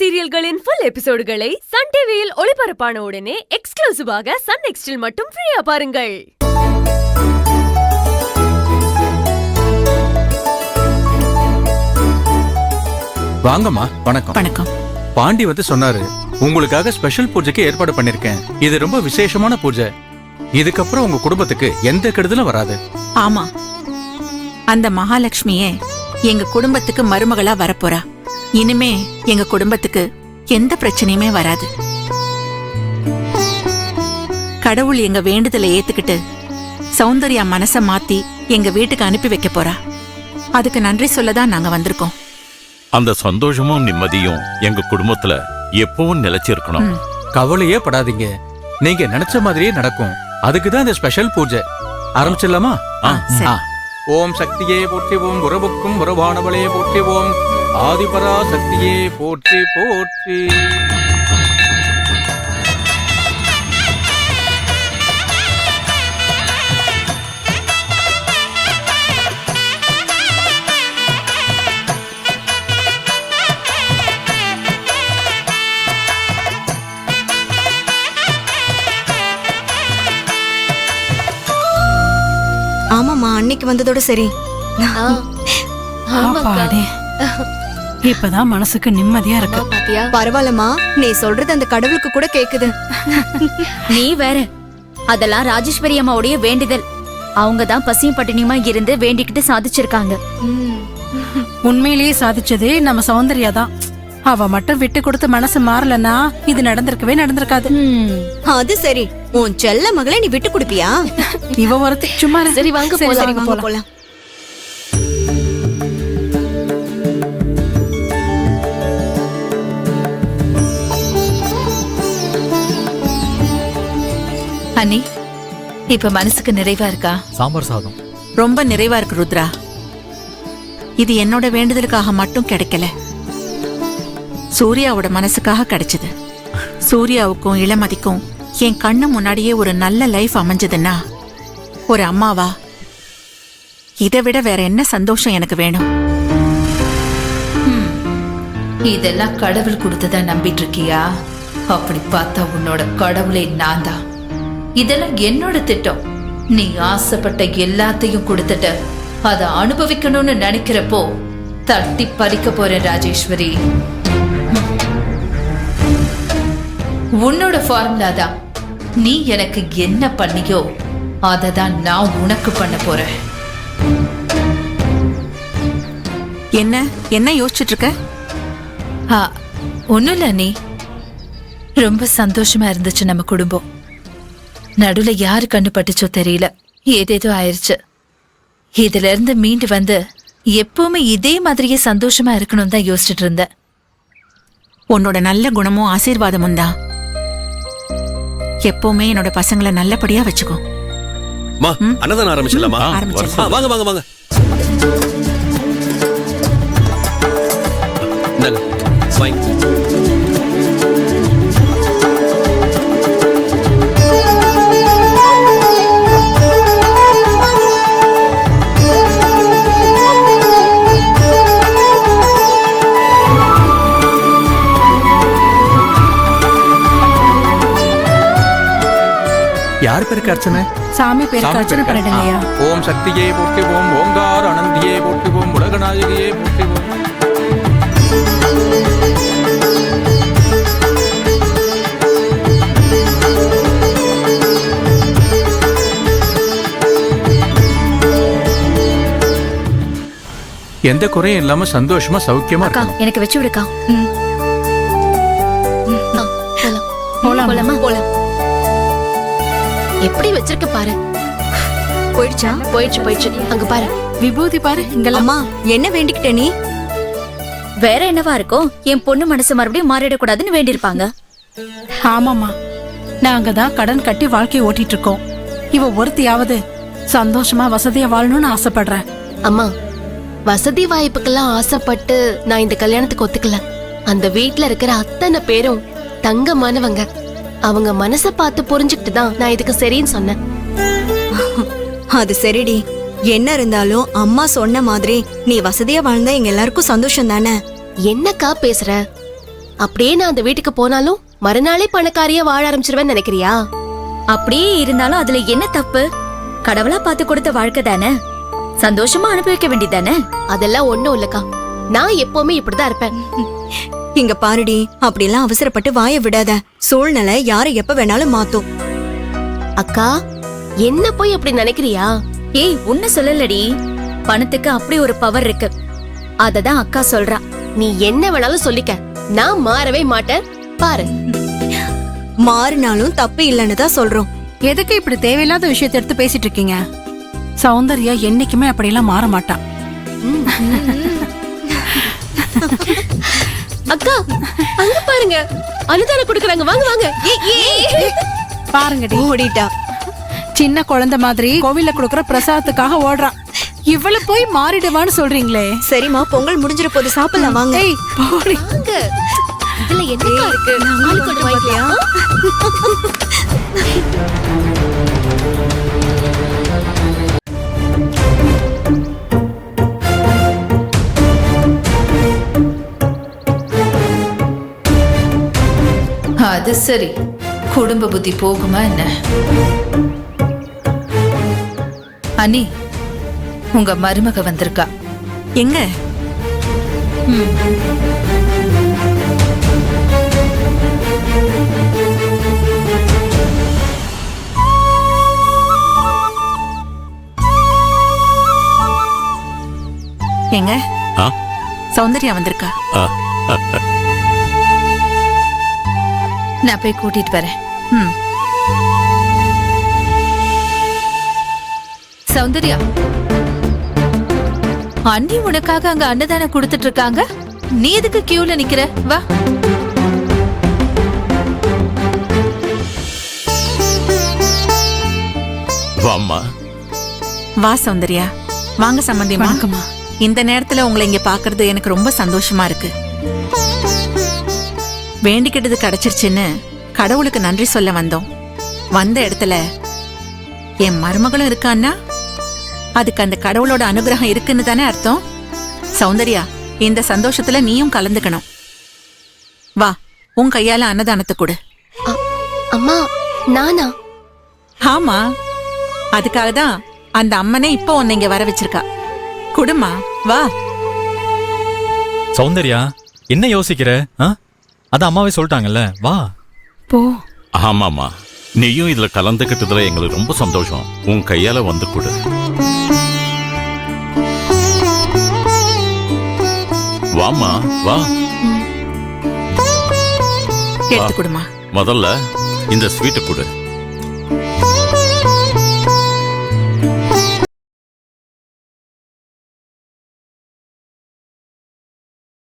சீரியல்களின் full எபிசோடுகளை Sun டிவியில் ஒளிபரப்பான உடனே எக்ஸ்க்ளூசிவாக சன் நெக்ஸ்டில் மட்டும் ஃப்ரீயா பாருங்கள். வாங்கம்மா. வணக்கம். வணக்கம். பாண்டி வந்து சொன்னாரு, உங்களுக்காக ஸ்பெஷல் பூஜைக்கு ஏற்பாடு பண்ணிருக்கேன். இது ரொம்ப விசேஷமான பூஜை. இதுக்கப்புறம் உங்க குடும்பத்துக்கு எந்த கெடுதலும் வராது. ஆமா, அந்த மகாலட்சுமியே எங்க குடும்பத்துக்கு மருமகளா வரப்போறா. இனிமே எங்க குடும்பத்துக்கு எந்த பிரச்சனையுமே வராது. கடவுள் எங்க வேண்டுதலை ஏத்துக்கிட்டு சௌந்தர்யா மனச மாத்தி எங்க வீட்டுக்கு அனுப்பி வைக்க போறா. அதுக்கு நன்றி சொல்லதான் நாங்க வந்திருக்கோம். அந்த சந்தோஷமும் நிம்மதியும் எங்க குடும்பத்துல எப்பவும் நிலைச்சிருக்கணும். கவலையே படாதீங்க, நீங்க நினைச்ச மாதிரியே நடக்கும். அதுக்குதான் இந்த ஸ்பெஷல் பூஜை. ஆரம்பிச்சிடலாமா? ஓம் சக்தியே போற்றி, ஓம் உறவுக்கும் உறவானவளே போற்றி, ஓம் ஆதிபரா சக்தியே போற்றி போற்றி. ஆமாமா, அன்னைக்கு வந்ததோட சரி. இப்பதான் மனசுக்கு நிம்மதியா இருக்கு. பரவாயில்லமா, நீ சொல்றது அந்த கடவுளுக்கு கூட கேக்குது. நீ வேற, அதெல்லாம் ராஜேஸ்வரி அம்மாவுடைய வேண்டுதல். அவங்கதான் பசியும் பட்டினியுமா இருந்து வேண்டிக்கிட்டு சாதிச்சிருக்காங்க. உண்மையிலேயே சாதிச்சதே நம்ம சௌந்தர்யா தான். அவ மட்டும் விட்டு கொடுத்து மனசு மாறலன்னா இது நடந்திருக்காது. அது சரி, உன் செல்ல மகளை நீ விட்டு கொடுப்பியா? இவ ஒருத்தி சும்மா. சரி வாங்க போலாம். அண்ணி, இப்ப மனசுக்கு நிறைவா இருக்கா? சாம்பார் சாதம் ரொம்ப நிறைவா இருக்கு ருத்ரா. இது என்னோட வேண்டுதலுக்காக மட்டும் கிடைக்கல, சூர்யாவோட மனசுக்காக கிடைச்சது. சூர்யாவுக்கும் இளமதிக்கும் என் கண்ணு முன்னாடியே ஒரு நல்ல லைஃப் அமைஞ்சதுன்னா, ஒரு அம்மாவா இதை விட வேற என்ன சந்தோஷம் எனக்கு வேணும்? இதெல்லாம் கடவுள் கொடுத்ததா நம்பிட்டு இருக்கியா? அப்படி பார்த்தா உன்னோட கடவுளை நான் தான். இதெல்லாம் என்னோட திட்டம். நீ ஆசைப்பட்ட எல்லாத்தையும் கொடுத்துட்ட, அதை அனுபவிக்கணும்னு நினைக்கிறப்போ தட்டி பறிக்க போறேன் ராஜேஸ்வரி. உன்னோட ஃபார்முலா தான். நீ எனக்கு என்ன பண்ணியோ அதை தான் நான் உனக்கு பண்ண போறேன். என்ன என்ன யோசிச்சுட்டு இருக்க? ஒண்ணும் இல்ல நீ. ரொம்ப சந்தோஷமா இருந்துச்சு நம்ம குடும்பம். நடுவுல யாரு கண்ணு பட்டுச்சோ தெரியல, ஏதேதோ ஆயிருச்சு. இதுல இருந்து மீண்டு வந்து எப்பவுமே இதே மாதிரியே சந்தோஷமா இருக்கணும் தான் யோசிச்சுட்டு இருந்தேன். உன்னோட நல்ல குணமும் ஆசீர்வாதமும் தான் எப்பவுமே என்னோட பசங்களை நல்லபடியா வச்சுக்கோ. அன்னதானம் ஆரம்பிச்சிடலாமா? வாங்க வாங்க வாங்க. யார் பேருக்கு அர்ச்சனை? சாமி பேருக்கு அர்ச்சனை பண்ணிடுங்கய்யா. ஓம் சக்தியே போற்றி, ஓம் ஓங்கார அனந்தியே போற்றி, ஓம் உலகநாயகியே போற்றி, ஓம். எந்த குறையும் இல்லாம சந்தோஷமா சௌக்கியமா இருக்கணும். எனக்கு வச்சு விடுக்கா. போலாம். எப்படி வச்சிருக்க பாரு. போயிடுச்சு. அங்க பாரு, விபூதி பாரு. அம்மா, என்ன வேண்டிக்கிட்ட நீ? வேற என்னவா இருக்கும்? என் பொண்ணு மனசு மறுபடியும் மாறிடக்கூடாதுன்னு வேண்டியிருப்பாங்க. ஆமாமா, நாங்க தான் கடன் கட்டி வாழ்க்கையை ஓட்டிட்டு இருக்கோம். இவ ஒருத்தியாவது சந்தோஷமா வசதியா வாழணும்னு ஆசைப்படுறேன். அம்மா, வசதி வாய்ப்புக்கெல்லாம் ஆசைப்பட்டு நான் இந்த கல்யாணத்துக்கு ஒத்துக்கல. அந்த வீட்டுல இருக்கிற அத்தனை பேரும் தங்கமானவங்க. அவங்க மனச பார்த்து புரிஞ்சுக்கிட்டு தான் நான் இதுக்கு சரின்னு சொன்னேன். அது சரிடி, என்ன இருந்தாலும் அம்மா சொன்ன மாதிரி நீ வசதியா வாழ்ந்தா எங்க எல்லாருக்கும் சந்தோஷம் தானே. என்னக்கா பேசுற? அப்படியே நான் அந்த வீட்டுக்கு போனாலும் மறுநாளே பணக்காரியா வாழ ஆரம்பிச்சிருவேன்னு நினைக்கிறியா? அப்படியே இருந்தாலும் அதுல என்ன தப்பு? கடவுளா பார்த்து கொடுத்த வாழ்க்கை தானே, சந்தோஷமா அனுபவிக்க வேண்டியதானே. அதெல்லாம் ஒண்ணும் இல்லக்கா, நான் எப்பவுமே இப்படிதான் இருப்பேன். இங்க பாருடி, அப்படிலாம் அவசரப்பட்டு வாய விடாத. சூழ்நிலை யாரை எப்ப வேணாலும் மாத்தும். அக்கா, என்ன போய் அப்படி நினைக்கிறியா? ஏய், உன்ன சொல்லலடி, பணத்துக்கு அப்படி ஒரு பவர் இருக்கு. அததான் அக்கா சொல்றா. நீ என்ன வேணாலும் சொல்லிக்க, நான் மாறவே மாட்டேன். பாரு, மாறினாலும் தப்பு இல்லைன்னு தான் சொல்றோம். எதுக்கு இப்படி தேவையில்லாத விஷயத்தை எடுத்து பேசிட்டு இருக்கீங்க? சௌந்தர்யா என்னைக்குமே அப்படியெல்லாம் மாற மாட்டான். அக்கா அங்க பாருங்க, அனுதானம் கொடுக்கறாங்க. வாங்க வாங்க. பாருங்கடி, ஓடிட்டா. சின்ன குழந்தை மாதிரி கோவில்ல கொடுக்கற பிரசாதத்துக்காக ஓடுறான். இவ்வளவு போய் மாறிடுவான்னு சொல்றீங்களே. சரிம்மா, பொங்கல் முடிஞ்சிர போது சாப்பிடலாம் வாங்க. ஏய், போடி. வாங்க. இதுல என்னக்கா இருக்கு? ஆளு கொஞ்சம் வாங்கியா? அது சரி, குடும்ப புத்தி போகுமா என்ன? அனி, உங்க மருமக வந்திருக்கா. எங்க? எங்க? ஆ? சௌந்தர்யா வந்திருக்கா. ஆ, நான் போய் கூட்டிட்டு வரேன். ம். சௌந்தர்யா, அண்ணி உனக்காக அங்க அன்னதானம் கொடுத்துட்டு இருக்காங்க. நீ எதுக்கு கியூல நிக்கிற? வா. வாம்மா. வா சௌந்தர்யா, வாங்க சம்பந்தியம்மா. வணக்கம்மா. இந்த நேரத்துல உங்களை இங்க பாக்குறது எனக்கு ரொம்ப சந்தோஷமா இருக்கு. வேண்டிக்கிட்டது கிடைச்சிருச்சுன்னு கடவுளுக்கு நன்றி சொல்ல வந்தோம். வந்த இடத்துல என் மருமகளும் இருக்கான்னா அதுக்கு அந்த கடவுளோட அனுகிரகம் இருக்குன்னு தானே அர்த்தம். சௌந்தர்யா, இந்த சந்தோஷத்துல நீயும் கலந்துக்கணும். வா, உன் கையால அன்னதானத்தை கொடு. அம்மா, நானா? ஆமா, அதுக்காக தான் அந்த அம்மனே இப்போ உன்னை இங்க வர வச்சிருக்கா. குடுமா, வா. சௌந்தர்யா, என்ன யோசிக்கிற? அதான் அம்மாவே சொல்லிட்டாங்கல்ல, வா. போ. ஆமாமா, நீயும் இதுல கலந்துக்கிட்டதுல எங்களுக்கு ரொம்ப சந்தோஷம். உன் கையால வந்து கொடு. வாமா, வா. எடுத்து கொடுமா. முதல்ல இந்த ஸ்வீட்டை கொடு.